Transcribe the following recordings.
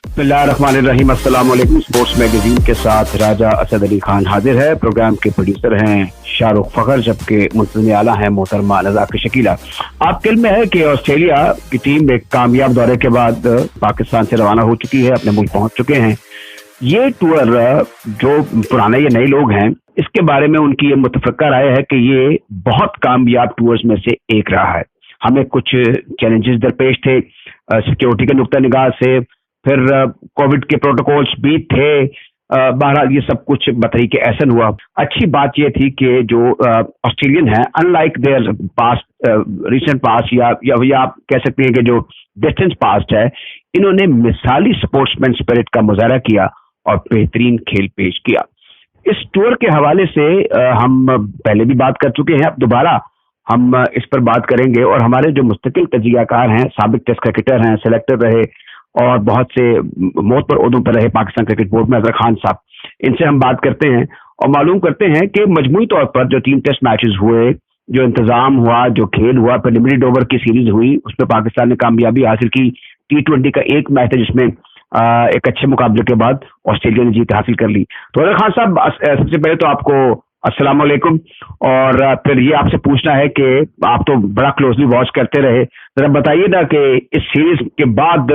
बिस्मिल्लाहिर्रहमानिर्रहीम। अस्सलाम वालेकुम। स्पोर्ट्स मैगजीन के साथ राजा असद अली खान हाजिर है। प्रोग्राम के प्रोड्यूसर हैं शाहरुख फखर, जबकि मुंतज़िम आला है मोहतरमा नज़ाकत शकीला। आपके इल्म में है कि ऑस्ट्रेलिया की टीम एक कामयाब दौरे के बाद पाकिस्तान से रवाना हो चुकी है, अपने मुल्क पहुंच चुके हैं। ये टूर जो पुराने या नए लोग हैं, इसके बारे में उनकी ये मुतफ़क्का राय है कि ये बहुत कामयाब टूर्स में से एक रहा है। हमें कुछ चैलेंजेस दरपेश थे सिक्योरिटी के नुक्ता निगाह से, फिर कोविड के प्रोटोकॉल्स भी थे। बहरहाल ये सब कुछ बतरीके एहसन हुआ। अच्छी बात ये थी कि जो ऑस्ट्रेलियन है, unlike there past recent past या आप कह सकते हैं कि जो डिस्टेंस पास्ट है, इन्होंने मिसाली स्पोर्ट्समैन स्पिरिट का मुजाहरा किया और बेहतरीन खेल पेश किया। इस टूर के हवाले से हम पहले भी बात कर चुके हैं, अब दोबारा हम इस पर बात करेंगे। और हमारे जो मुस्तकिल तजियाकार हैं, साबिक टेस्ट क्रिकेटर हैं, सेलेक्टर रहे और बहुत से मौत पर ओहदों पर रहे पाकिस्तान क्रिकेट बोर्ड में, अजहर खान साहब, इनसे हम बात करते हैं और मालूम करते हैं कि मजमूई तौर पर जो 3 टेस्ट मैचेस हुए, जो इंतजाम हुआ, जो खेल हुआ, प्रीलिमिनरी ओवर की सीरीज हुई, उसमें पाकिस्तान ने कामयाबी हासिल की। T20 का एक मैच था जिसमें एक अच्छे मुकाबले के बाद ऑस्ट्रेलिया ने जीत हासिल कर ली। तो अजहर खान साहब, सबसे पहले तो आपको अस्सलाम वालेकुम। और फिर ये आपसे पूछना है कि आप तो बड़ा क्लोजली वॉच करते रहे, जरा बताइए ना कि इस सीरीज के बाद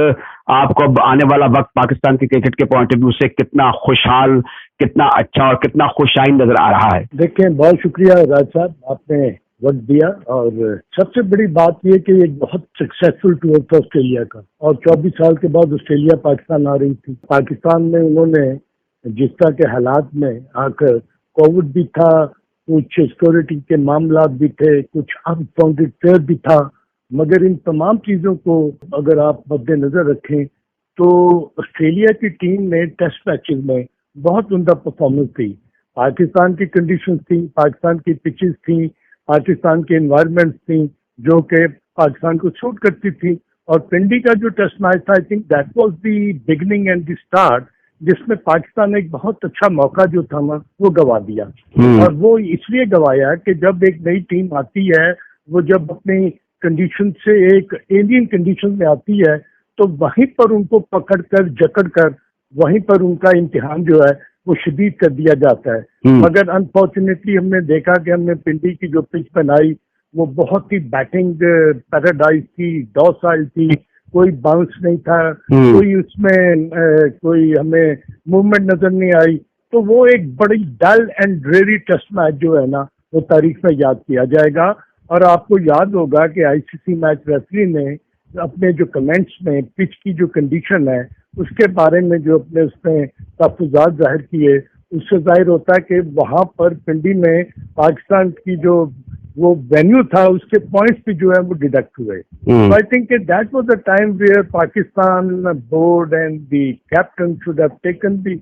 आपको अब आने वाला वक्त पाकिस्तान के क्रिकेट के पॉइंट ऑफ व्यू से कितना खुशहाल, कितना अच्छा और कितना खुशाइन नजर आ रहा है? देखें, बहुत शुक्रिया राज साहब, आपने वक्त दिया। और सबसे बड़ी बात यह कि एक बहुत सक्सेसफुल टूर था ऑस्ट्रेलिया का, और 24 साल के बाद ऑस्ट्रेलिया पाकिस्तान आ रही थी। पाकिस्तान में उन्होंने जिस तरह के हालात में आकर, कोविड भी था, कुछ सिक्योरिटी के मामला भी थे, कुछ अनफाउंडेड फेयर भी था, मगर इन तमाम चीजों को अगर आप मद्देनजर रखें तो ऑस्ट्रेलिया की टीम ने टेस्ट मैचेस में बहुत उम्दा परफॉर्मेंस थी। पाकिस्तान की कंडीशंस थी, पाकिस्तान की पिचेस थी, पाकिस्तान की एनवायरनमेंट्स थी जो कि पाकिस्तान को सूट करती थी। और पिंडी का जो टेस्ट मैच था, आई think that was the beginning and the start, जिसमें पाकिस्तान ने एक बहुत अच्छा मौका जो था ना वो गवा दिया। और वो इसलिए गवाया कि जब एक नई टीम आती है, वो जब अपनी कंडीशन से एक एलियन कंडीशन में आती है, तो वहीं पर उनको पकड़ कर, जकड़ कर, वहीं पर उनका इम्तिहान जो है वो शदीद कर दिया जाता है। मगर अनफॉर्चुनेटली हमने देखा कि हमने पिंडी की जो पिच बनाई वो बहुत ही बैटिंग पैराडाइज थी, डॉसाइल थी, कोई बाउंस नहीं था, कोई उसमें कोई हमें मूवमेंट नजर नहीं आई। तो वो एक बड़ी dull and dreary test match जो है ना वो तारीख में याद किया जाएगा। और आपको याद होगा कि आईसीसी मैच रेफरी ने अपने जो कमेंट्स में पिच की जो कंडीशन है उसके बारे में जो अपने उसमें तहफ़्फ़ुज़ात जाहिर किए, उससे जाहिर होता है कि वहाँ पर पिंडी में पाकिस्तान की जो वो वेन्यू था उसके पॉइंट्स भी जो है वो डिडक्ट हुए। I think that was the time where Pakistan board and the captain should have taken the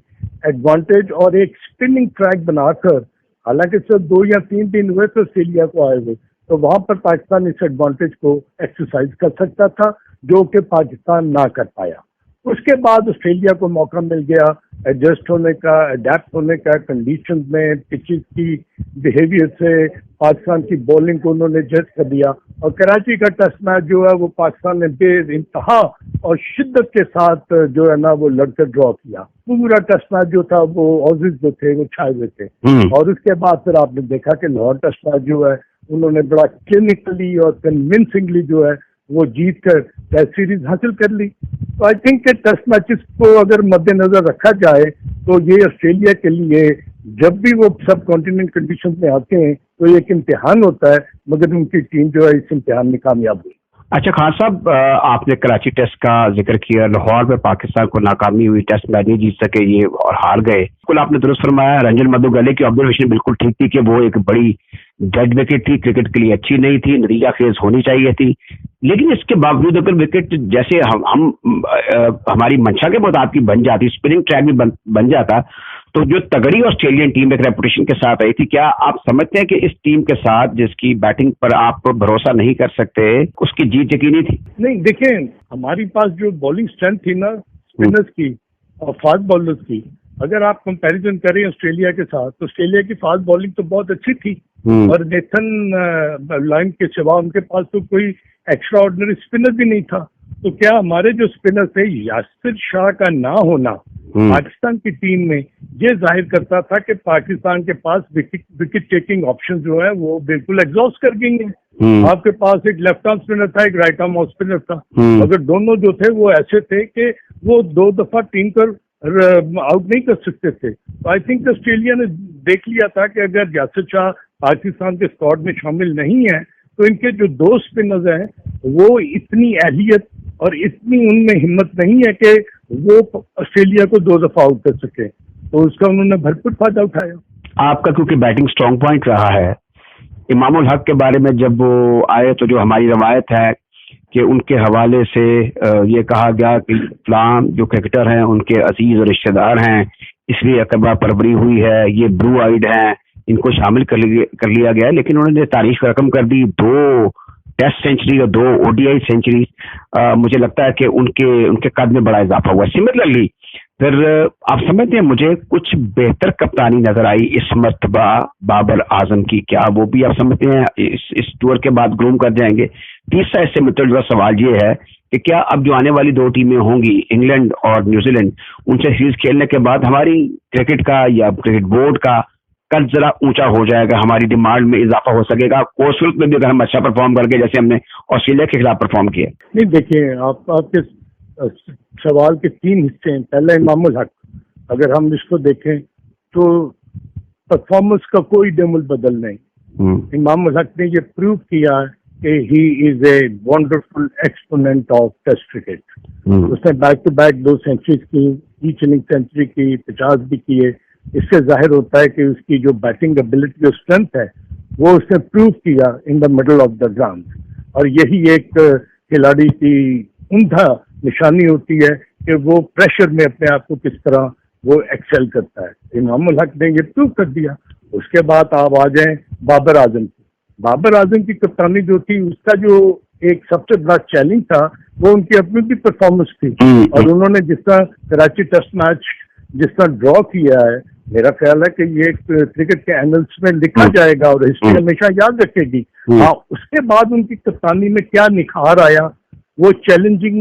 advantage और एक स्पिनिंग ट्रैक बनाकर, हालांकि सिर्फ 2 या 3 दिन हुए तो ऑस्ट्रेलिया को आए हुए, तो वहां पर पाकिस्तान इस एडवांटेज को एक्सरसाइज कर सकता था, जो कि पाकिस्तान ना कर पाया। उसके बाद ऑस्ट्रेलिया को मौका मिल गया एडजस्ट होने का, अडेप्ट होने का कंडीशन में, पिचेस की बिहेवियर से पाकिस्तान की बॉलिंग को उन्होंने एडजस्ट कर दिया। और कराची का टेस्ट मैच जो है वो पाकिस्तान ने बेइंतहा और शिद्दत के साथ जो है ना वो लड़कर ड्रॉ किया। पूरा टेस्ट मैच जो था वो ऑजीज जो थे वो छाए हुए थे। और उसके बाद फिर आपने देखा कि लाहौर टेस्ट मैच जो है उन्होंने बड़ा क्लिनिकली और कन्विंसिंगली जो है वो जीत कर टेस्ट सीरीज हासिल कर ली। तो आई थिंक टेस्ट मैचेस को अगर मद्देनजर रखा जाए तो ये ऑस्ट्रेलिया के लिए जब भी वो सब कॉन्टिनेंट कंडीशन में आते हैं तो एक इम्तिहान होता है, मगर उनकी टीम जो है इस इम्तिहान में कामयाब हुई। अच्छा खान साहब, आपने कराची टेस्ट का जिक्र किया। लाहौर में पाकिस्तान को नाकामी हुई, टेस्ट मैच नहीं जीत सके ये और हार गए। बिल्कुल आपने दुरुस्त फरमाया। रंजन मधुगले की ऑब्जर्वेशन बिल्कुल ठीक थी कि वो एक बड़ी डेड विकेट थी, क्रिकेट के लिए अच्छी नहीं थी, नतीजा खेज होनी चाहिए थी। लेकिन इसके बावजूद अगर विकेट जैसे हम हमारी मंशा के मुताबिक बन जाती, स्पिनिंग ट्रैक भी बन जाता, तो जो तगड़ी ऑस्ट्रेलियन टीम एक रेपुटेशन के साथ आई थी, क्या आप समझते हैं कि इस टीम के साथ जिसकी बैटिंग पर आप भरोसा नहीं कर सकते, उसकी जीत यकीनी थी? नहीं, देखें, हमारी पास जो बॉलिंग स्ट्रेंथ थी ना स्पिनर्स की और फास्ट बॉलर्स की, अगर आप कंपैरिजन करें ऑस्ट्रेलिया के साथ, तो ऑस्ट्रेलिया की फास्ट बॉलिंग तो बहुत अच्छी थी और नेथन लाइन के सिवा उनके पास तो कोई एक्स्ट्रा ऑर्डिनरी स्पिनर भी नहीं था। तो क्या हमारे जो स्पिनर थे, यासिर शाह का ना होना पाकिस्तान की टीम में ये जाहिर करता था कि पाकिस्तान के पास विकेट टेकिंग ऑप्शन जो है वो बिल्कुल एग्जॉस्ट कर गई हैं। आपके पास एक लेफ्ट आर्म स्पिनर था, एक राइट आर्म ऑफ स्पिनर था, मगर दोनों जो थे वो ऐसे थे कि वो 2 दफा टीम कर आउट नहीं कर सकते थे। तो आई थिंक ऑस्ट्रेलिया ने देख लिया था कि अगर यासिर शाह पाकिस्तान के स्क्वाड में शामिल नहीं है तो इनके जो 2 स्पिनर्स हैं वो इतनी अहलियत और इतनी उनमें हिम्मत नहीं है कि वो ऑस्ट्रेलिया को 2 दफा आउट कर सके, तो उसका उन्होंने भरपूर फायदा उठाया। आपका क्योंकि बैटिंग स्ट्रॉन्ग पॉइंट रहा है, इमामुल हक के बारे में जब वो आए तो जो हमारी रवायत है कि उनके हवाले से ये कहा गया कि फलां जो क्रिकेटर हैं उनके अजीज और रिश्तेदार हैं, इसलिए अकबा परवरी हुई है, ये ब्लू आइड हैं, इनको शामिल कर लिया गया। लेकिन उन्होंने तारीफ का रकम कर दी, 2 टेस्ट सेंचुरी और 2 ODI सेंचुरी। मुझे लगता है कि उनके कद में बड़ा इजाफा हुआ। सिमिलरली फिर आप समझते हैं मुझे कुछ बेहतर कप्तानी नजर आई इस मर्तबा बाबर आजम की, क्या वो भी आप समझते हैं इस टूर के बाद ग्रूम कर जाएंगे? तीसरा इससे मतलब सवाल ये है कि क्या अब जो आने वाली 2 टीमें होंगी, इंग्लैंड और न्यूजीलैंड, उनसे सीरीज खेलने के बाद हमारी क्रिकेट का या क्रिकेट बोर्ड का कद जरा ऊंचा हो जाएगा, हमारी डिमांड में इजाफा हो सकेगा, कोर्स शुल्क में भी अगर हम अच्छा परफॉर्म करके जैसे हमने ऑस्ट्रेलिया के खिलाफ परफॉर्म किया? नहीं, देखिए आपके सवाल के 3 हिस्से हैं। पहला इमामुल हक, अगर हम इसको देखें तो परफॉर्मेंस का कोई डेमुल बदल नहीं। इमामुल हक ने ये प्रूव किया कि he is a wonderful exponent of test cricket. उसने बैक टू बैक 2 सेंचुरीज की, ईच इनिंग सेंचुरी की, 50 भी किए। इससे जाहिर होता है कि उसकी जो बैटिंग एबिलिटी और स्ट्रेंथ है वो उसने प्रूव किया in the middle of the ground, और यही एक खिलाड़ी की उम्दा निशानी होती है कि वो प्रेशर में अपने आप को किस तरह वो एक्सेल करता है। इमामुल हक ने ये प्रूव कर दिया। उसके बाद आप आ जाएं बाबर आजम की। बाबर आजम की कप्तानी जो थी, उसका जो एक सबसे बड़ा चैलेंज था वो उनकी अपनी भी परफॉर्मेंस थी, और उन्होंने जिस तरह कराची टेस्ट मैच जिस तरह ड्रॉ किया है, मेरा ख्याल है कि ये क्रिकेट के एनल्स में लिखा जाएगा और हिस्ट्री हमेशा याद रखेगी। हाँ, उसके बाद उनकी कप्तानी में क्या निखार आया, वो चैलेंजिंग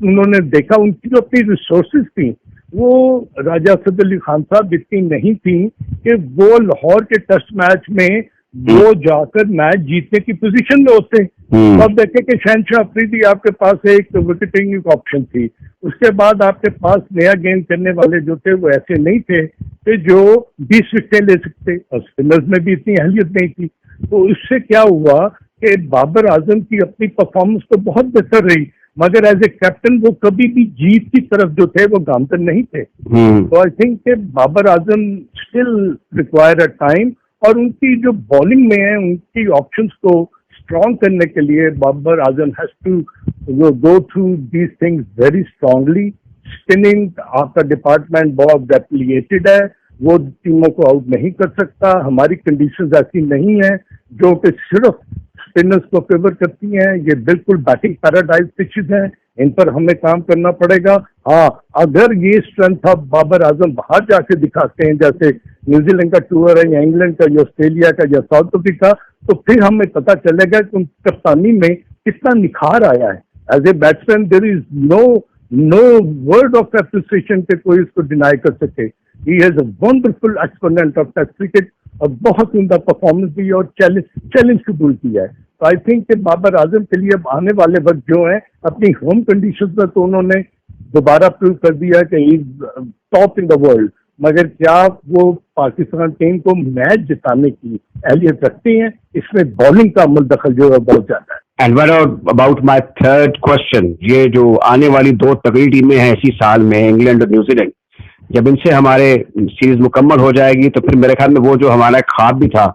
उन्होंने देखा। उनकी जो अपनी रिसोर्सेज थी वो राजा असद अली खान साहब इतनी नहीं थी कि वो लाहौर के टेस्ट मैच में वो जाकर मैच जीतने की पोजीशन में होते। तो अब देखें कि शहनशाह अफरीदी आपके पास एक विकेटिंग ऑप्शन थी, उसके बाद आपके पास नया गेंद करने वाले जो थे वो ऐसे नहीं थे कि जो 20 विकेटें ले सकते, और स्पिनर्स में भी इतनी अहलियत नहीं थी। तो इससे क्या हुआ कि बाबर आजम की अपनी परफॉर्मेंस तो बहुत बेहतर रही, मगर एज ए कैप्टन वो कभी भी जीत की तरफ जो थे वो गामतन नहीं थे। तो आई थिंक कि बाबर आजम स्टिल रिक्वायर अ टाइम, और उनकी जो बॉलिंग में है उनकी ऑप्शंस को स्ट्रॉन्ग करने के लिए Babar Azam has to go through these things very strongly. Spinning आपका डिपार्टमेंट बहुत डेप्लीटेड है, वो टीमों को आउट नहीं कर सकता। हमारी कंडीशंस ऐसी नहीं है जो कि सिर्फ स्पिनर्स को फेवर करती हैं। ये बिल्कुल बैटिंग पैराडाइज पिचेस हैं, इन पर हमें काम करना पड़ेगा। हाँ, अगर ये स्ट्रेंथ अब बाबर आजम बाहर जाके दिखाते हैं, जैसे न्यूजीलैंड का टूर है या इंग्लैंड का या ऑस्ट्रेलिया का या साउथ अफ्रीका, तो फिर हमें पता चलेगा कि उन कप्तानी में कितना निखार आया है। As a batsman there is no word of appreciation के कोई इसको डिनाई कर सके। He has a wonderful exponent of test cricket, और बहुत उमदा परफॉर्मेंस दी और चैलेंज कबूल किया है। तो आई थिंक कि बाबर आजम के लिए अब आने वाले वक्त जो है अपनी होम कंडीशंस में तो उन्होंने दोबारा प्रूव कर दिया कि ही टॉप इन द वर्ल्ड, मगर क्या वो पाकिस्तान टीम को मैच जिताने की अहलियत रखती हैं, इसमें बॉलिंग का अमल दखल जो है बहुत ज्यादा है। And what about my third question, ये जो आने वाली 2 तगड़ी टीमें हैं इसी साल में, इंग्लैंड और न्यूजीलैंड, जब इनसे हमारे सीरीज मुकम्मल हो जाएगी तो फिर मेरे ख्याल में वो जो हमारा ख्वाब भी था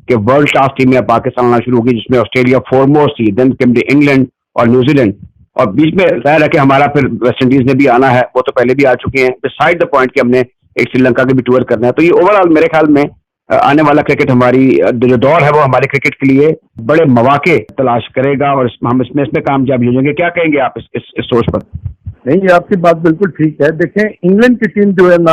कि वर्ल्ड क्लास टीमें पाकिस्तान आना शुरू होगी, जिसमें ऑस्ट्रेलिया फोरमोस्ट थी, देन केम द इंग्लैंड और न्यूजीलैंड, और बीच में जाहिर है कि हमारा फिर वेस्ट इंडीज ने भी आना है, वो तो पहले भी आ चुके हैं, बिसाइड द पॉइंट कि हमने एक श्रीलंका के भी टूर करना है। तो ये ओवरऑल मेरे ख्याल में आने वाला क्रिकेट, हमारी जो दौर है वो हमारे क्रिकेट के लिए बड़े मौके तलाश करेगा, और हम इसमें कामयाब हो जाएंगे। क्या कहेंगे आप इस सोच पर? नहीं, आपकी बात बिल्कुल ठीक है। देखें, इंग्लैंड की टीम जो है ना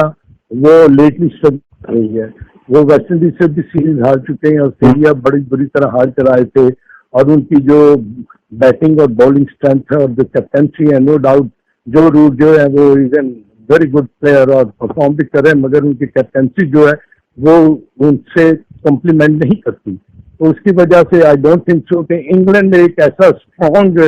वो लेटली रही है, वो वेस्ट इंडीज से भी सीरीज हार चुके हैं, ऑस्ट्रेलिया बड़ी बुरी तरह हार कर आए थे, और उनकी जो बैटिंग और बॉलिंग स्ट्रेंथ है और जो कैप्टनसी है, नो डाउट जो रूट जो है वो is an very good player और परफॉर्म भी करे, मगर उनकी कैप्टनसी जो है वो उनसे कॉम्प्लीमेंट नहीं करती। तो उसकी वजह से आई डोंट थिंक सो कि इंग्लैंड एक ऐसा स्ट्रॉन्ग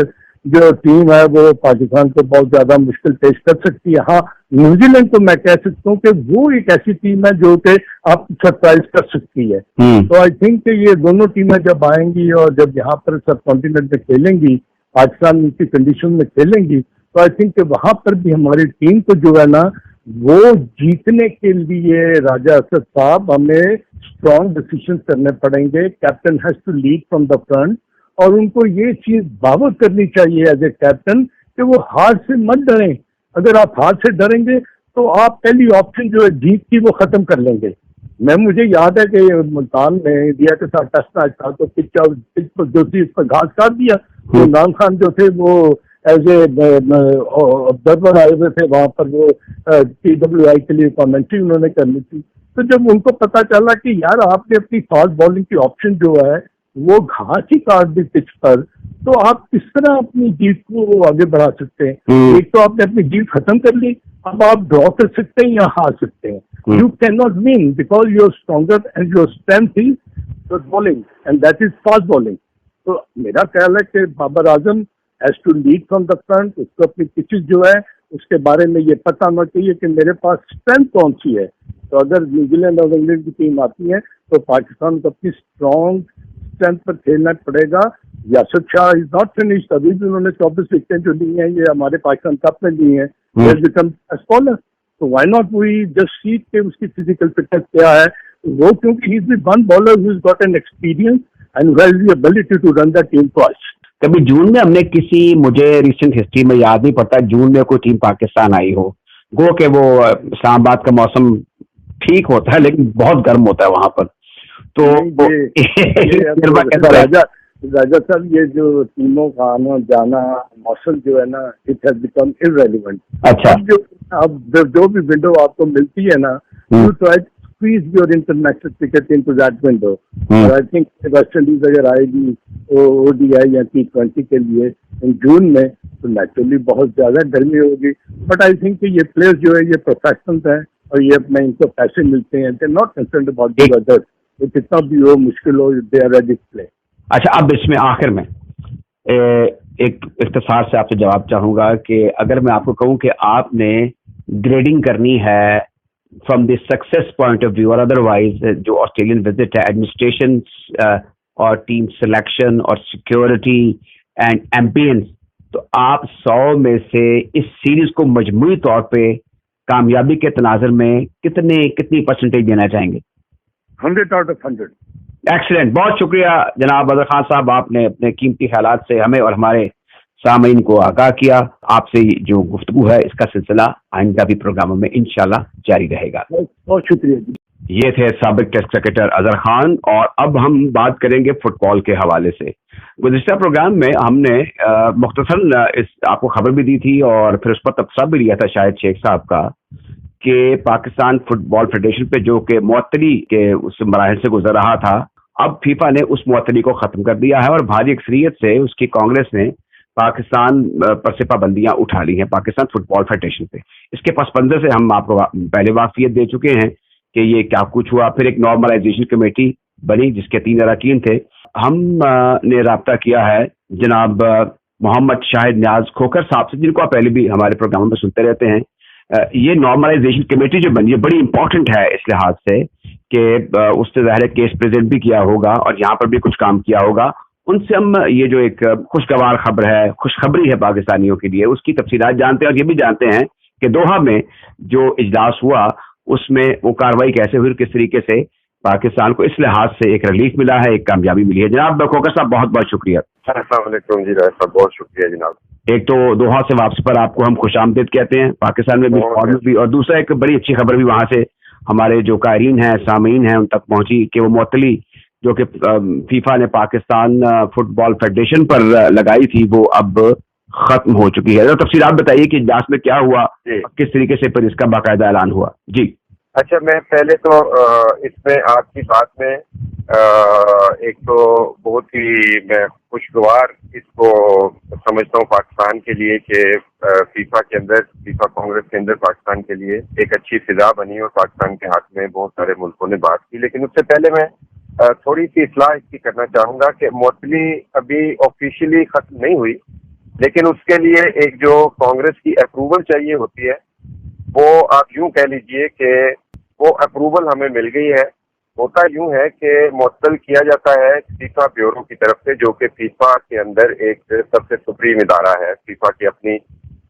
जो टीम है वो पाकिस्तान को बहुत ज्यादा मुश्किल पेश कर सकती है। हाँ, न्यूजीलैंड को मैं कह सकता हूँ कि वो एक ऐसी टीम है जो कि आप सरप्राइज कर सकती है। तो आई थिंक कि ये दोनों टीमें जब आएंगी और जब यहाँ पर सब कॉन्टिनेंट में खेलेंगी, पाकिस्तान की कंडीशन में खेलेंगी, तो आई थिंक कि वहां पर भी हमारी टीम को जो है ना वो जीतने के लिए राजा असद साहब हमें स्ट्रॉन्ग डिसीजन करने पड़ेंगे। Captain has to lead from the front और उनको ये चीज बावत करनी चाहिए एज ए कैप्टन कि वो हार से मत डरें। अगर आप हार से डरेंगे तो आप पहली ऑप्शन जो है जीत की वो खत्म कर लेंगे। मुझे याद है कि मुल्तान में इंडिया के साथ टेस्ट मैच था तो पिच पर जो थी उस पर घास काट दिया। तो इमरान खान जो थे वो एज ए ऑब्जर्वर आए हुए थे वहां पर, वो TWI के लिए कमेंट्री उन्होंने करनी थी। तो जब उनको पता चला कि यार आपने अपनी फास्ट बॉलिंग की ऑप्शन जो है वो घास ही काट दी पिच पर, तो आप किस तरह अपनी जीत को आगे बढ़ा सकते हैं? एक तो आपने अपनी जीत खत्म कर ली, अब आप ड्रॉ कर सकते हैं या हार सकते हैं। You can not win because your stronger and your strength is your bowling and that is fast bowling. तो मेरा ख्याल है कि Babar Azam has to lead from the front. उसको अपनी पिचेस जो है उसके बारे में ये पता होना चाहिए कि मेरे पास स्ट्रेंथ कौन सी है। तो अगर न्यूजीलैंड और इंग्लैंड की टीम आती है तो पाकिस्तान को अपनी स्ट्रॉन्ग स्ट्रेंथ पर खेलना पड़ेगा। Yasir Shah is not finished, अभी भी उन्होंने 24 विकेटें जो ली हैं ये हमारे पाकिस्तान कप में ली हैं, बिकम बॉलर। तो why not we just see के उसकी फिजिकल फिटनेस क्या है वो, क्योंकि he is the one bowler who has got an experience and who has the ability to run the team twice. कभी जून में हमने किसी, मुझे रिसेंट हिस्ट्री में याद नहीं पड़ता जून में कोई टीम पाकिस्तान आई हो, गो के वो इस्लामाबाद का मौसम ठीक होता है लेकिन बहुत गर्म होता है वहां पर। तो राजा साहब ये जो टीमों का आना जाना मौसम जो है ना इट हैज बिकम इररेलेवेंट। अच्छा, अब जो भी विंडो आपको मिलती है ना, you try squeeze your international cricket into that window। और आई थिंक वेस्ट इंडीज अगर आएगी ODI या T20 के लिए इन जून में तो नेचुरली बहुत ज्यादा गर्मी होगी। बट आई थिंक कि ये प्लेयर्स जो है ये प्रोफेशनल्स हैं और ये अपने इनको पैसे मिलते हैं, they not concerned about the weather. तो कितना भी हो मुश्किल हो they are ready to play. अच्छा, अब इसमें आखिर में एक इख्तिसार से आपसे जवाब चाहूंगा कि अगर मैं आपको कहूं कि आपने ग्रेडिंग करनी है from the success point of view और अदरवाइज जो ऑस्ट्रेलियन विजिट है, एडमिनिस्ट्रेशन और टीम सिलेक्शन और सिक्योरिटी एंड एम्बियंस, तो आप 100 में से इस सीरीज को मजमूई तौर पे कामयाबी के तनाजुर में कितनी परसेंटेज देना चाहेंगे? 100 out of 100। एक्सीलेंट, बहुत शुक्रिया जनाब अजहर खान साहब, आपने अपने कीमती ख्यालात से हमें और हमारे सामीन को आगाह किया। आपसे जो गुफ्तगू है इसका सिलसिला आइंदा भी प्रोग्रामों में इंशाल्लाह जारी रहेगा। बहुत शुक्रिया जी। ये थे साबिक टेस्ट क्रिकेटर अजहर खान। और अब हम बात करेंगे फुटबॉल के हवाले से। गुज़िश्ता प्रोग्राम में हमने मुख्तसर इस आपको खबर भी दी थी और फिर उस पर तबसरा भी लिया था शायद शेख साहब का कि पाकिस्तान फुटबॉल फेडरेशन पे जो कि मुअत्तली के उस मराहिल से गुजर रहा था, अब फीफा ने उस मुअत्तली को खत्म कर दिया है और भारी अक्सरियत से उसकी कांग्रेस ने पाकिस्तान पर से पाबंदियां उठा ली हैं पाकिस्तान फुटबॉल फेडरेशन पे। इसके पस मंजर से हम आपको पहले वाकफियत दे चुके हैं कि ये क्या कुछ हुआ। फिर एक नॉर्मलाइजेशन कमेटी बनी जिसके 3 अरकान थे। हम ने राब्ता किया है जनाब मोहम्मद शाहिद न्याज खोखर साहब से, जिनको आप पहले भी हमारे प्रोग्राम में सुनते रहते हैं। ये नॉर्मलाइजेशन कमेटी जो बनी है बड़ी इंपॉर्टेंट है इस लिहाज से कि उससे ज़ाहिर केस प्रेजेंट भी किया होगा और यहाँ पर भी कुछ काम किया होगा। उनसे हम ये जो एक खुशगवार खबर है, खुशखबरी है पाकिस्तानियों के लिए, उसकी तफसीलात जानते हैं और ये भी जानते हैं कि दोहा में जो इजलास हुआ उसमें वो कार्रवाई कैसे हुई, किस तरीके से पाकिस्तान को इस लिहाज से एक रिलीफ मिला है, एक कामयाबी मिली है। जनाब खोखर साहब बहुत बहुत शुक्रिया। अस्सलाम वालेकुम जी साहब, बहुत शुक्रिया जनाब। एक तो दोहा से वापसी पर आपको हम खुशामदीद कहते हैं पाकिस्तान में भी, और दूसरा एक बड़ी अच्छी खबर भी वहाँ से हमारे जो कायरीन हैं, सामीन हैं, उन तक पहुंची कि वो मुअत्तली जो कि फीफा ने पाकिस्तान फुटबॉल फेडरेशन पर लगाई थी वो अब खत्म हो चुकी है। तो तफसीलात बताइए कि इजलास में क्या हुआ, किस तरीके से फिर इसका बाकायदा ऐलान हुआ। जी अच्छा, मैं पहले तो इसमें आपकी बात में एक तो बहुत ही मैं खुशगवार इसको समझता हूँ पाकिस्तान के लिए कि फीफा कांग्रेस के अंदर पाकिस्तान के लिए एक अच्छी फिजा बनी और पाकिस्तान के हाथ में बहुत सारे मुल्कों ने बात की। लेकिन उससे पहले मैं थोड़ी सी इस्लाह इसकी करना चाहूंगा कि मुअत्तली अभी ऑफिशियली खत्म नहीं हुई, लेकिन उसके लिए एक जो कांग्रेस की अप्रूवल चाहिए होती है, वो आप यूं कह लीजिए कि वो अप्रूवल हमें मिल गई है। होता यूं है कि मुअत्तल किया जाता है फीफा ब्यूरो की तरफ से, जो कि फीफा के अंदर एक सबसे सुप्रीम इदारा है फीफा की अपनी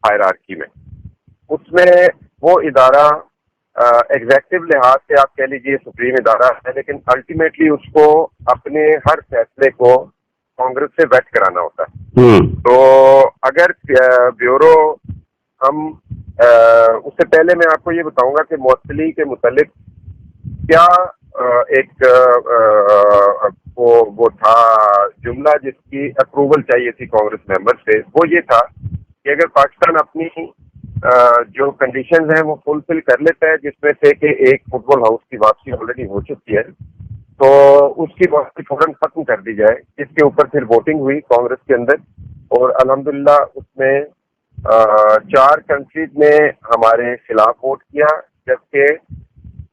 हायरार्की में। उसमें वो इदारा एग्जेक्टिव लिहाज से आप कह लीजिए सुप्रीम इदारा है, लेकिन अल्टीमेटली उसको अपने हर फैसले को कांग्रेस से वेट कराना होता है। तो अगर ब्यूरो हम उससे पहले मैं आपको ये बताऊंगा कि मुअत्तली के मुतालिक क्या एक वो था जुमला जिसकी अप्रूवल चाहिए थी कांग्रेस मेंबर से, वो ये था कि अगर पाकिस्तान अपनी जो कंडीशंस हैं वो फुलफिल कर लेता है, जिसमें से कि एक फुटबॉल हाउस की वापसी ऑलरेडी हो चुकी है, तो उसकी वापसी फौरन खत्म कर दी जाए। इसके ऊपर फिर वोटिंग हुई कांग्रेस के अंदर और अल्हम्दुलिल्लाह उसमें 4 कंट्रीज ने हमारे खिलाफ वोट किया, जबकि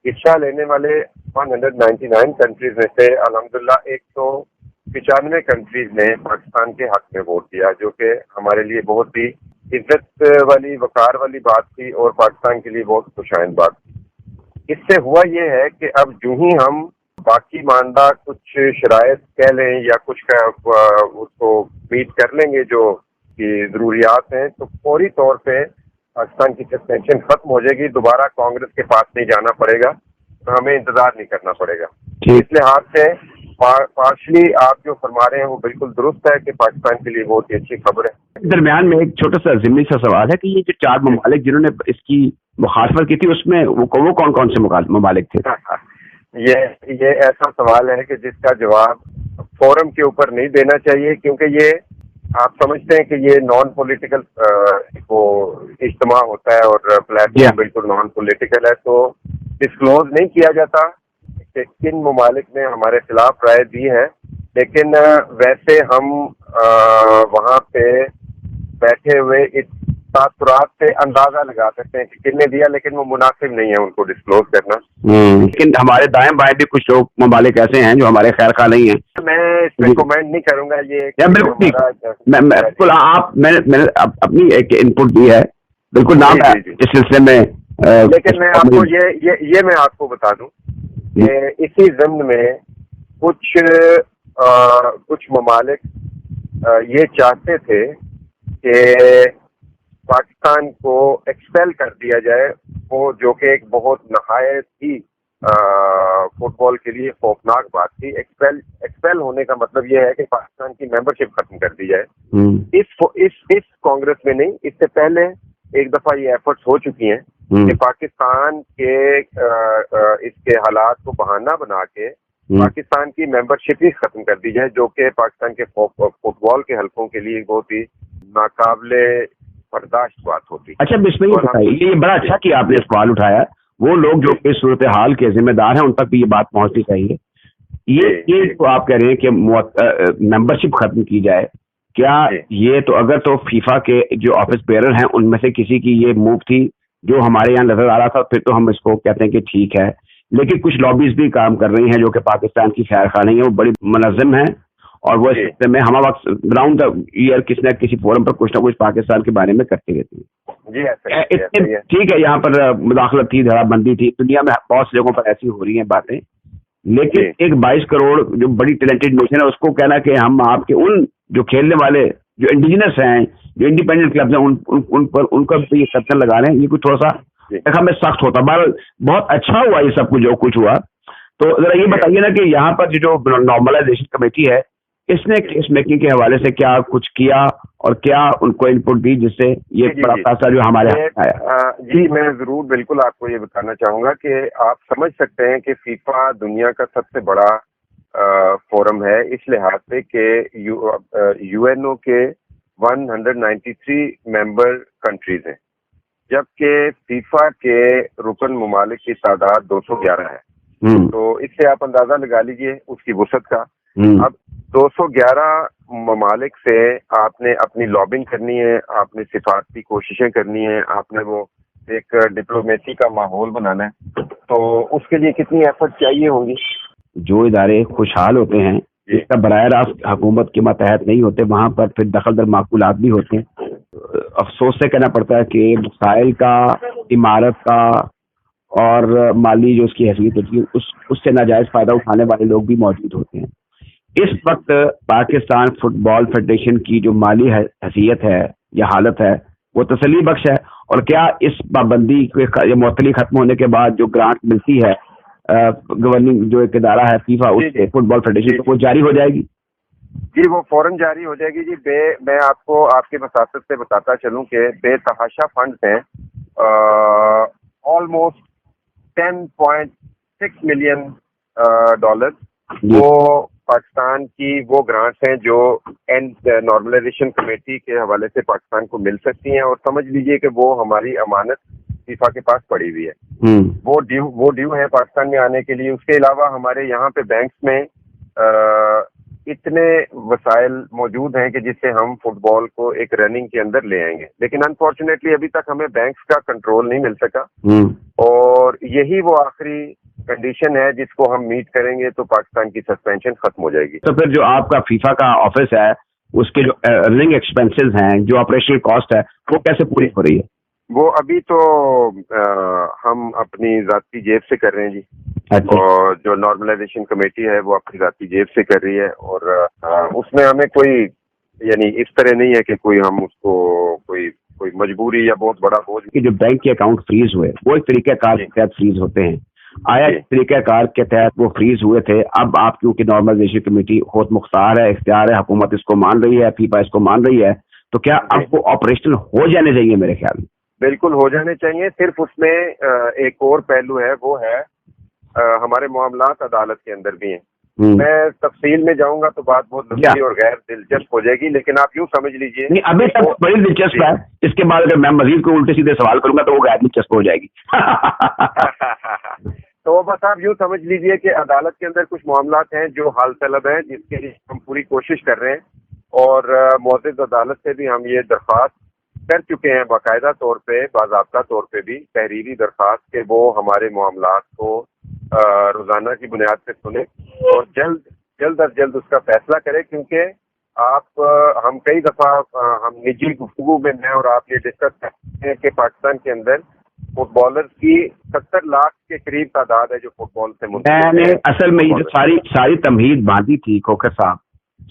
हिस्सा लेने वाले 199 कंट्रीज में से अल्हम्दुलिल्लाह 195 कंट्रीज ने पाकिस्तान के हक में वोट दिया, जो कि हमारे लिए बहुत ही इज्जत वाली वकार वाली बात थी और पाकिस्तान के लिए बहुत खुशाइंद बात थी। इससे हुआ ये है कि अब जो ही हम बाकी मानदा कुछ शराइत कह लें या कुछ का उसको मीट कर लेंगे जो की जरूरियात हैं, तो फौरी तौर पे पाकिस्तान की सस्पेंशन खत्म हो जाएगी, दोबारा कांग्रेस के पास नहीं जाना पड़ेगा, तो हमें इंतजार नहीं करना पड़ेगा। इस लिहाज से पार्शली आप जो फरमा रहे हैं वो बिल्कुल दुरुस्त है कि पाकिस्तान के लिए बहुत ही अच्छी खबर है। दरमियान में एक छोटा सा ज़िमनी सा सवाल है कि ये जो 4 ममालिक जिन्होंने इसकी मुखालफत की थी, उसमें वो कौन कौन से ममालिक थे? ये ऐसा सवाल है कि जिसका जवाब फोरम के ऊपर नहीं देना चाहिए, क्योंकि ये आप समझते हैं कि ये नॉन पॉलिटिकल वो इज्तिमा होता है और प्लेटफॉर्म बिल्कुल नॉन पॉलिटिकल है, तो डिस्क्लोज नहीं किया जाता कि किन ममालिक ने हमारे खिलाफ राय दी है। लेकिन वैसे हम वहाँ पे बैठे हुए इस तासुरात से अंदाजा लगा सकते हैं कि किसने दिया, लेकिन वो मुनासिब नहीं है उनको डिस्क्लोज करना। लेकिन हमारे दाएं बाएं भी कुछ लोग ममालिक ऐसे हैं जो हमारे खैर खा नहीं है। मैं इसमें कमेंट नहीं करूंगा। ये बिल्कुल आप मैंने अपनी एक इनपुट दी है, बिल्कुल नाम है इस सिलसिले में। लेकिन मैं आपको ये मैं आपको बता दूं कि इसी ज़िम्न में कुछ ममालिक ये चाहते थे कि पाकिस्तान को एक्सपेल कर दिया जाए, वो जो कि एक बहुत नहायत ही फुटबॉल के लिए खौफनाक बात थी। एक्सपेल होने का मतलब ये है कि पाकिस्तान की मेंबरशिप खत्म कर दी जाए। इस कांग्रेस में नहीं, इससे पहले एक दफा ये एफर्ट्स हो चुकी हैं कि पाकिस्तान के इसके हालात को बहाना बना के पाकिस्तान की मेंबरशिप ही खत्म कर दी जाए, जो कि पाकिस्तान के फुटबॉल के हलकों के लिए बहुत ही नाकाबिले बर्दाश्त बात होती। अच्छा, इसमें ये बताइए, ये बड़ा अच्छा कि आपने सवाल उठाया। वो लोग जो इस सूरत हाल के जिम्मेदार हैं उन तक भी ये बात पहुंचनी चाहिए। ये तो आप कह रहे हैं कि मेंबरशिप खत्म की जाए, क्या ये तो अगर तो फीफा के जो ऑफिस बेरर हैं उनमें से किसी की ये मूव थी जो हमारे यहाँ नजर आ रहा था, फिर तो हम इसको कहते हैं कि ठीक है। लेकिन कुछ लॉबीज भी काम कर रही हैं जो कि पाकिस्तान की खैर खा नहीं है, वो बड़ी मुनज़्ज़म है और वो इस में हम वक्त राउंड द ईयर किसी न किसी फोरम पर कुछ ना कुछ पाकिस्तान के बारे में करती रहती है। ठीक है, यहाँ पर मुदाखलत थी, धड़ाबंदी थी, दुनिया में बहुत सी जगहों पर ऐसी हो रही हैं बातें। लेकिन एक 22 करोड़ जो बड़ी टैलेंटेड नेशन है उसको कहना कि हम आपके उन जो खेलने वाले जो इंडिजिनस हैं, जो इंडिपेंडेंट क्लब्स हैं, उन पर उनका ये कर्तन लगा रहे हैं, ये कुछ थोड़ा सा देखा में सख्त होता। बहुत अच्छा हुआ ये सब कुछ जो कुछ हुआ। तो जरा ये बताइए ना कि यहाँ पर जो नॉर्मलाइजेशन कमेटी है इसने केस मेकिंग के हवाले से क्या कुछ किया और क्या उनको इनपुट दी जिससे ये बड़ा फैसला जो हमारे हाथ आया? जी, मैं जरूर बिल्कुल आपको ये बताना चाहूंगा कि आप समझ सकते हैं कि फीफा दुनिया का सबसे बड़ा फोरम है इस लिहाज से कि यूएनओ के 193 मेंबर कंट्रीज हैं। जबकि फीफा के रुकन ममालिक की तादाद 211 है। तो इससे आप अंदाजा लगा लीजिए उसकी वुसअत का। अब 211 ममालिक से आपने अपनी लॉबिंग करनी है, आपने सिफारती कोशिशें करनी है, आपने वो एक डिप्लोमेसी का माहौल बनाना है, तो उसके लिए कितनी एफर्ट चाहिए होंगी। जो इदारे खुशहाल होते हैं, जिसका बराह रास्त हुकूमत के मातहत नहीं होते, वहाँ पर फिर दखल दर माकूलात भी होते हैं। अफसोस से कहना पड़ता है कि वसाइल का, इमारत का और माली जो उसकी हैसियत होती है, उससे नाजायज फायदा उठाने वाले लोग भी मौजूद होते हैं। इस वक्त पाकिस्तान फुटबॉल फेडरेशन की जो माली हैसियत है या हालत है वो तसल्ली बख्श है। और क्या इस पाबंदी के मुअत्तली खत्म होने के बाद जो ग्रांट मिलती है गवर्निंग जो एक इदारा है फीफा, उससे फुटबॉल फेडरेशन को, वो जारी हो जाएगी? जी, वो फौरन जारी हो जाएगी जी। मैं आपको आपके वसातत से बताता चलूं कि बेतहाशा फंड हैं, ऑलमोस्ट 10.6 मिलियन डॉलर वो पाकिस्तान की वो ग्रांट्स हैं जो नॉर्मलाइजेशन कमेटी के हवाले से पाकिस्तान को मिल सकती हैं। और समझ लीजिए कि वो हमारी अमानत फीफा के पास पड़ी हुई है। वो ड्यू है पाकिस्तान में आने के लिए। उसके अलावा हमारे यहाँ पे बैंक्स में इतने वसाइल मौजूद हैं कि जिससे हम फुटबॉल को एक रनिंग के अंदर ले आएंगे, लेकिन अनफॉर्चुनेटली अभी तक हमें बैंक्स का कंट्रोल नहीं मिल सका। और यही वो आखिरी कंडीशन है जिसको हम मीट करेंगे तो पाकिस्तान की सस्पेंशन खत्म हो जाएगी। तो फिर जो आपका फीफा का ऑफिस है, उसके जो रनिंग एक्सपेंसेस हैं, जो ऑपरेशनल कॉस्ट है, वो कैसे पूरी हो रही है? वो अभी तो हम अपनी जाती जेब से कर रहे हैं जी। अच्छा। और जो नॉर्मलाइजेशन कमेटी है वो अपनी जाती जेब से कर रही है। और उसमें हमें कोई यानी इस तरह नहीं है कि कोई हम उसको कोई मजबूरी या बहुत बड़ा बोझ कि जो बैंक के अकाउंट फ्रीज हुए वो एक तरीके कार के तहत फ्रीज होते हैं। आया इस तरीके कार के तहत वो फ्रीज हुए थे। अब आप क्योंकि नॉर्मलाइजेशन कमेटी खुद मुख्तार है, इख्तियार है, हुकूमत इसको मान रही है, फीफा इसको मान रही है, तो क्या अब वो ऑपरेशनल हो जाने चाहिए? मेरे ख्याल में बिल्कुल हो जाने चाहिए। सिर्फ उसमें एक और पहलू है, वो है हमारे मामलात अदालत के अंदर भी हैं। मैं तफसील में जाऊंगा तो बात बहुत लंबी और गैर दिलचस्प हो जाएगी, लेकिन आप यूँ समझ लीजिए। नहीं, अभी तक बड़ी दिलचस्प है। इसके बाद अगर मैं मजीद को उल्टे सीधे सवाल करूंगा तो वो गैर दिलचस्प हो जाएगी। तो बस आप यूँ समझ लीजिए कि अदालत के अंदर कुछ मामलात हैं जो हाल तलब हैं, जिसके लिए हम पूरी कोशिश कर रहे हैं। और मुअज़्ज़ज़ अदालत से भी हम ये दरख्वास्त कर चुके हैं, बाकायदा तौर पे, बाज़ाब्ता तौर पे भी तहरीरी दरख्वास्त के वो हमारे मामलात को रोजाना की बुनियाद पे सुने और जल्द अज जल्द उसका फैसला करें। क्योंकि हम कई दफा हम निजी गुफ्तगू में मैं और आप ये डिस्कस करते हैं कि पाकिस्तान के अंदर फुटबॉलर्स की 70 लाख के करीब तादाद है जो फुटबॉल से मैंने असल में ये सारी तमहीद बांधी थी खोखर साहब,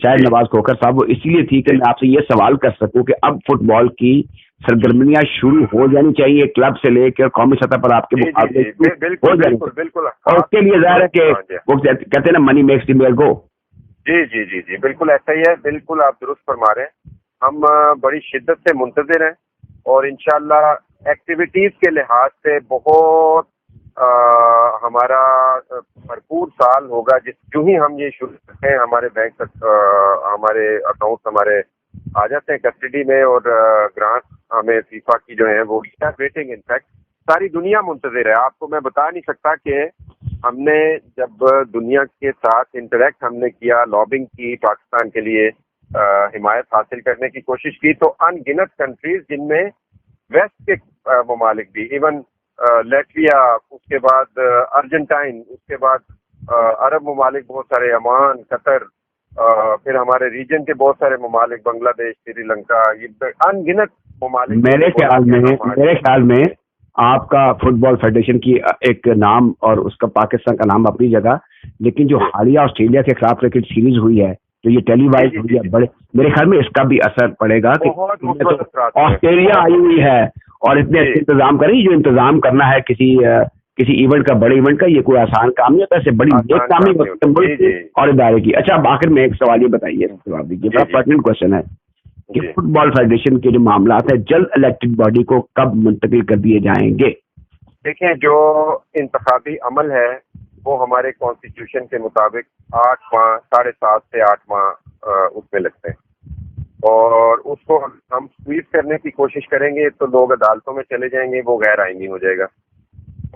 शायद नवाज खोखर साहब, वो इसलिए थी कि मैं आपसे ये सवाल कर सकूं कि अब फुटबॉल की सरगर्मियां शुरू हो जानी चाहिए, क्लब से लेकर कौमी सतह पर आपके मुकाबले हो जाने। बिल्कुल। और उसके लिए जाहिर है कि वो कहते हैं ना, money makes the man go. जी, बिल्कुल ऐसा ही है। बिल्कुल आप दुरुस्त फरमा रहे हैं। हम बड़ी शिद्दत से मुंतज़िर हैं और इंशाअल्लाह एक्टिविटीज के लिहाज से बहुत हमारा भरपूर साल होगा। जो ही हम ये शुरू करते हैं, हमारे बैंक हमारे अकाउंट हमारे आ जाते हैं कस्टडी में और ग्रांट हमें फीफा की जो है वो वेटिंग। इनफैक्ट सारी दुनिया मुंतज़िर है। आपको मैं बता नहीं सकता कि हमने जब दुनिया के साथ इंटरेक्ट हमने किया, लॉबिंग की, पाकिस्तान के लिए हिमायत हासिल करने की कोशिश की, तो अनगिनत कंट्रीज जिनमें वेस्ट के ममालिक भी, इवन लेटविया, उसके बाद अर्जेंटाइन, उसके बाद अरब ममालिक बहुत सारे, अमान, कतर, फिर हमारे रीजन के बहुत सारे ममालिक, बांग्लादेश, श्रीलंका, ये अनगिनत ममालिक। मेरे ख्याल में आपका फुटबॉल फेडरेशन की एक नाम और उसका पाकिस्तान का नाम अपनी जगह, लेकिन जो हालिया ऑस्ट्रेलिया के खिलाफ क्रिकेट सीरीज हुई है, जो ये टेलीवाइज हुई है, बड़े मेरे ख्याल में इसका भी असर पड़ेगा कि ऑस्ट्रेलिया आई हुई है और इतने अच्छे इंतजाम करें। जो इंतजाम करना है किसी इवेंट का, बड़े इवेंट का, ये कोई आसान काम नहीं होता, ऐसे बड़ी नेक काम ही और इदारे की। अच्छा, अब आखिर में एक सवाल ये बताइए, जवाब दीजिए, बड़ा पर्टिनेंट क्वेश्चन है कि फुटबॉल फेडरेशन के जो मामला है जल्द इलेक्टेड बॉडी को कब मुंतकिल कर दिए जाएंगे? देखिए, जो इंतखाबी अमल है वो हमारे कॉन्स्टिट्यूशन के मुताबिक 8 माह, 7.5 से 8 माह उसमें लगते हैं। और उसको हम स्क्वीज करने की कोशिश करेंगे तो लोग अदालतों में चले जाएंगे, वो गैर आईनी हो जाएगा।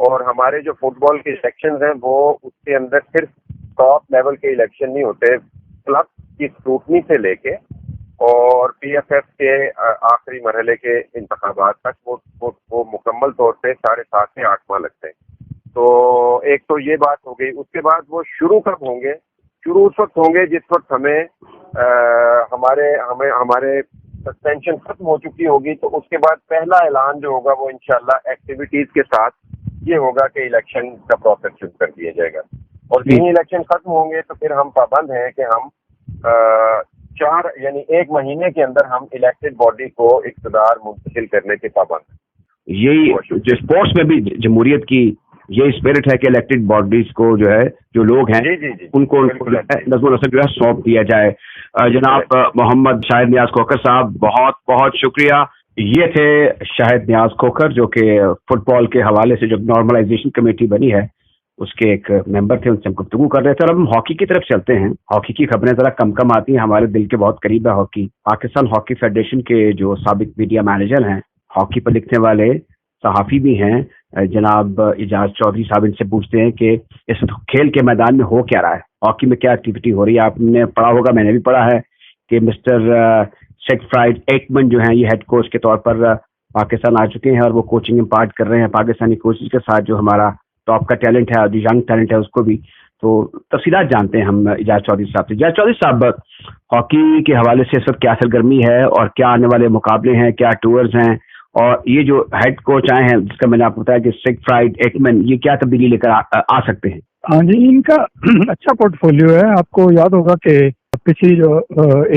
और हमारे जो फुटबॉल के इलेक्शंस हैं वो उसके अंदर सिर्फ टॉप लेवल के इलेक्शन नहीं होते, क्लब की स्क्रूटनी से लेके और पीएफएफ के आखिरी मरहले के इंतखाबात तक वो मुकम्मल तौर पे 7.5 से 8 माह लगते हैं। तो एक तो ये बात हो गई। उसके बाद वो शुरू कब होंगे? शुरू उस वक्त होंगे जिस वक्त हमारे सस्पेंशन खत्म हो चुकी होगी। तो उसके बाद पहला ऐलान जो होगा वो इंशाल्लाह एक्टिविटीज के साथ ये होगा कि इलेक्शन का प्रोसेस शुरू कर दिया जाएगा। और जिन इलेक्शन खत्म होंगे तो फिर हम पाबंद हैं कि हम 1 महीने के अंदर हम इलेक्टेड बॉडी को इक़्तिदार मुंतकिल करने के पाबंद हैं। यही जो स्पोर्ट्स में भी जमहूरियत की ये स्पिरिट है कि इलेक्टेड बॉडीज को जो है, जो लोग हैं जी। उनको नज़्म नस्र जो है सौंप दिया जाए। जनाब मोहम्मद शाहिद नियाज खोखर साहब, बहुत बहुत शुक्रिया। ये थे शाहिद नियाज खोखर जो कि फुटबॉल के हवाले से जो नॉर्मलाइजेशन कमेटी बनी है उसके एक मेंबर थे, उनसे हम गुफ्तगू कर रहे थे। और अब हम हॉकी की तरफ चलते हैं। हॉकी की खबरें जरा कम आती हैं, हमारे दिल के बहुत करीब है हॉकी। पाकिस्तान हॉकी फेडरेशन के जो साबिक मीडिया मैनेजर हैं, हॉकी पर लिखने वाले सहाफ़ी भी हैं, जनाब इजाज चौधरी साहब, इनसे पूछते हैं कि इस खेल के मैदान में हो क्या रहा है, हॉकी में क्या एक्टिविटी हो रही है। आपने पढ़ा होगा, मैंने भी पढ़ा है कि मिस्टर सेगफ्राइड एकमन जो हैं ये हेड कोच के तौर पर पाकिस्तान आ चुके हैं और वो कोचिंग इम्पार्ट कर रहे हैं पाकिस्तानी कोचेज के साथ। जो हमारा टॉप का टैलेंट है, जो यंग टैलेंट है, उसको भी तो तफसीलात जानते हैं हम इजाज चौधरी साहब से। इजाज चौधरी साहब, हॉकी के हवाले से इस वक्त क्या सरगर्मी है और क्या आने वाले मुकाबले हैं, क्या टूर्स हैं, और ये जो हेड कोच आए हैं जिसका मैंने आपको बताया कि सेगफ्राइड एकमन, ये क्या तब्दीली लेकर आ सकते हैं? हाँ जी, इनका अच्छा पोर्टफोलियो है। आपको याद होगा कि पिछली जो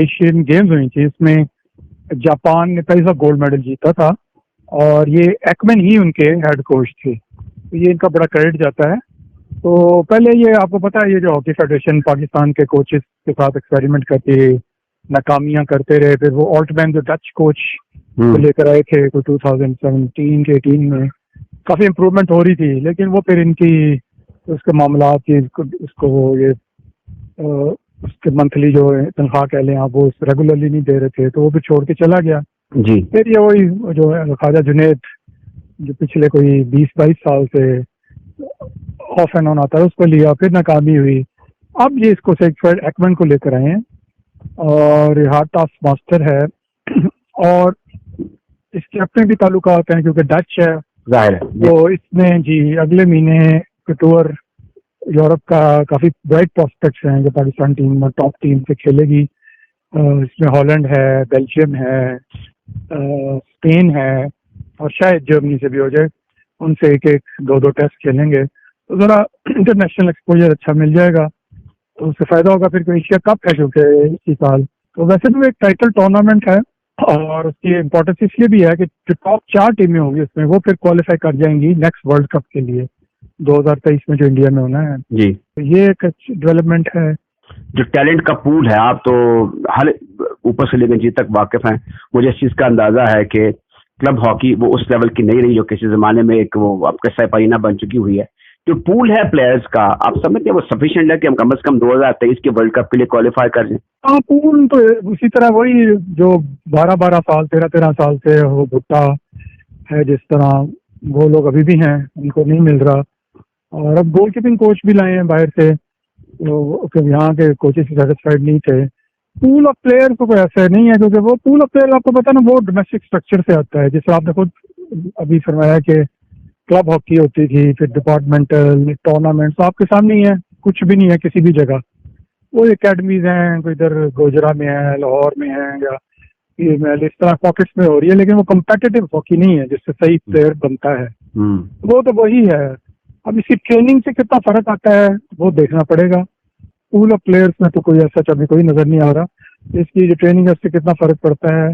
एशियन गेम्स हुई थी इसमें जापान ने पहला गोल्ड मेडल जीता था और ये एकमन ही उनके हेड कोच थे, तो ये इनका बड़ा क्रेडिट जाता है। तो पहले ये आपको पता है, ये जो हॉकी फेडरेशन पाकिस्तान के कोचेस के साथ एक्सपेरिमेंट करके नाकामियां करते रहे। फिर वो ऑल्टमैन जो डच कोच को लेकर आए थे, कोई 2017 के 18 में काफी इम्प्रूवमेंट हो रही थी, लेकिन वो फिर इनकी उसके मामला की उसको ये उसके मंथली जो तनख्वाह कह लें आप, वो रेगुलरली नहीं दे रहे थे, तो वो भी छोड़ के चला गया जी। फिर ये वही जो है ख्वाजा जुनैद जो पिछले कोई 20-22 साल से ऑफ एंड ऑन आता है, उसको लिया, फिर नाकामी हुई। अब ये इसको सेगफ्राइड एकमन को लेकर आए हैं और हार्ड टास्क मास्टर है और इसके अपने भी ताल्लुकात हैं क्योंकि डच है, जाहिर है। तो इसमें जी अगले महीने टूर यूरोप का काफी ब्राइट प्रोस्पेक्ट्स हैं जो पाकिस्तान टीम टॉप टीम से खेलेगी। इसमें हॉलैंड है, बेल्जियम है, स्पेन है और शायद जर्मनी से भी हो जाए। उनसे एक 2 टेस्ट खेलेंगे तो जरा इंटरनेशनल एक्सपोजर अच्छा मिल जाएगा, तो उससे फायदा होगा। फिर एशिया कप है क्योंकि इसी साल, तो वैसे तो एक टाइटल टूर्नामेंट है और उसकी इम्पोर्टेंस इसलिए भी है कि जो टॉप 4 टीमें होंगी उसमें वो फिर क्वालिफाई कर जाएंगी नेक्स्ट वर्ल्ड कप के लिए 2023 में जो इंडिया में होना है जी। तो ये एक अच्छी डेवलपमेंट है। जो टैलेंट का पूल है, आप तो हर ऊपर से लेकर नीचे तक वाकिफ हैं। मुझे इस चीज़ का अंदाजा है कि क्लब हॉकी वो उस लेवल की नहीं रही जो किसी जमाने में एक वो आपके सैपारीना बन चुकी हुई है। जो पूल है प्लेयर्स का, आप समझते हैं वो सफिशिएंट है कि हम कम से कम 2023 के वर्ल्ड कप के लिए क्वालिफाई कर जाएं? हाँ, पूल तो उसी तरह वही जो 12-12 साल 13-13 साल से वो भुट्टा है, जिस तरह वो लोग अभी भी हैं, उनको नहीं मिल रहा। और अब गोल कीपिंग कोच भी लाए हैं बाहर से, तो यहाँ के कोचेस सेटिस्फाइड नहीं थे। पूल ऑफ प्लेयर तो कोई ऐसा नहीं है क्योंकि वो पूल ऑफ प्लेयर आपको पता ना वो डोमेस्टिक स्ट्रक्चर से आता है। जैसे आपने खुद अभी फरमाया कि क्लब हॉकी होती थी, फिर डिपार्टमेंटल टूर्नामेंट, तो आपके सामने ही है, कुछ भी नहीं है किसी भी जगह। वो एकेडमीज हैं, कोई इधर गोजरा में है, लाहौर में है, या इस तरह पॉकेट्स में हो रही है, लेकिन वो कम्पिटिटिव हॉकी नहीं है जिससे सही प्लेयर बनता है। वो तो वही है। अब इसकी ट्रेनिंग से कितना फर्क आता है वो देखना पड़ेगा। पूल ऑफ प्लेयर्स में तो कोई ऐसा अभी कोई नजर नहीं आ रहा, इसकी जो ट्रेनिंग है उससे कितना फर्क पड़ता है,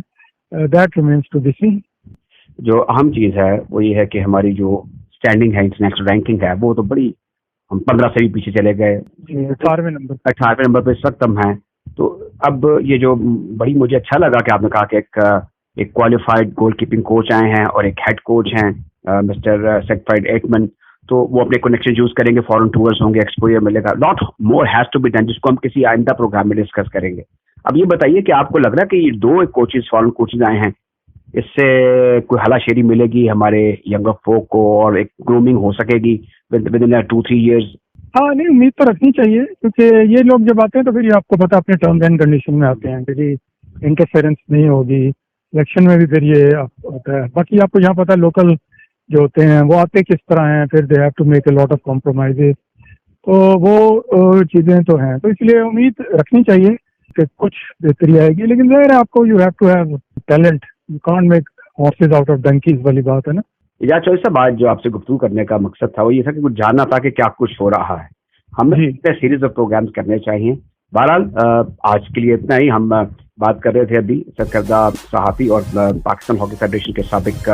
that remains to be seen. जो अहम चीज़ है वो ये है कि हमारी जो स्टैंडिंग है, इंटरनेशनल रैंकिंग है, वो तो बड़ी, हम 15 से भी पीछे चले गए, 18वें नंबर पे इस वक्त हम हैं। तो अब ये जो बड़ी मुझे अच्छा लगा कि आपने कहा कि एक क्वालिफाइड गोल कीपिंग कोच आए हैं और एक हेड कोच हैं मिस्टर सेगफ्राइड एकमन, तो वो अपने कनेक्शन यूज करेंगे, फॉरेन टूर्स होंगे, एक्सपोजर मिलेगा, lot more has to be done, जिसको हम किसी आइंदा प्रोग्राम में डिस्कस करेंगे। अब ये बताइए कि आपको लग रहा है कि ये 2 कोचेज फॉरेन कोचेज आए हैं, इससे कोई हलाशेरी मिलेगी हमारे यंगर फोक को और एक ग्रूमिंग हो सकेगी विद इन 2-3 years? हाँ नहीं, उम्मीद तो रखनी चाहिए, क्योंकि ये लोग जब आते हैं तो फिर ये आपको पता अपने टर्म्स एंड कंडीशन में आते हैं कि जी इंटरफेरेंस नहीं होगी, इलेक्शन में भी फिर ये होता है। बाकी आपको यहाँ पता है लोकल जो होते हैं वो आते किस तरह हैं, फिर they have to make a lot of compromises, तो वो चीज़ें तो हैं। तो इसलिए उम्मीद रखनी चाहिए कि कुछ बेहतरी आएगी, लेकिन ज़ाहिर है आपको you have to have talent, you can't make horses out of donkeys वाली बात है ना। एजाज चौधरी साहब, आज जो आपसे गुफ्तगू करने का मकसद था वो ये था कि कुछ जानना था कि क्या कुछ हो रहा है। हमें सीरीज ऑफ प्रोग्राम्स करने चाहिए। बहरहाल आज के लिए इतना ही। हम बात कर रहे थे अभी सरकर्दा सहाफ़ी और पाकिस्तान हॉकी फेडरेशन के साबिक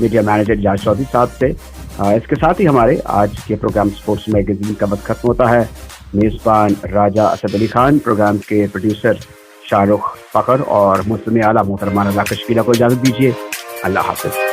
मीडिया मैनेजर एजाज चौधरी साहब से। इसके साथ ही हमारे आज के प्रोग्राम स्पोर्ट्स मैगजीन का वक्त खत्म होता है। मेज़बान राजा असद अली खान, प्रोग्राम के प्रोड्यूसर शाहरुख फखर और मुस्तमी आला मोहतरमा नज़ा कश्कीला को इजाज़त दीजिए। अल्लाह हाफ़िज़।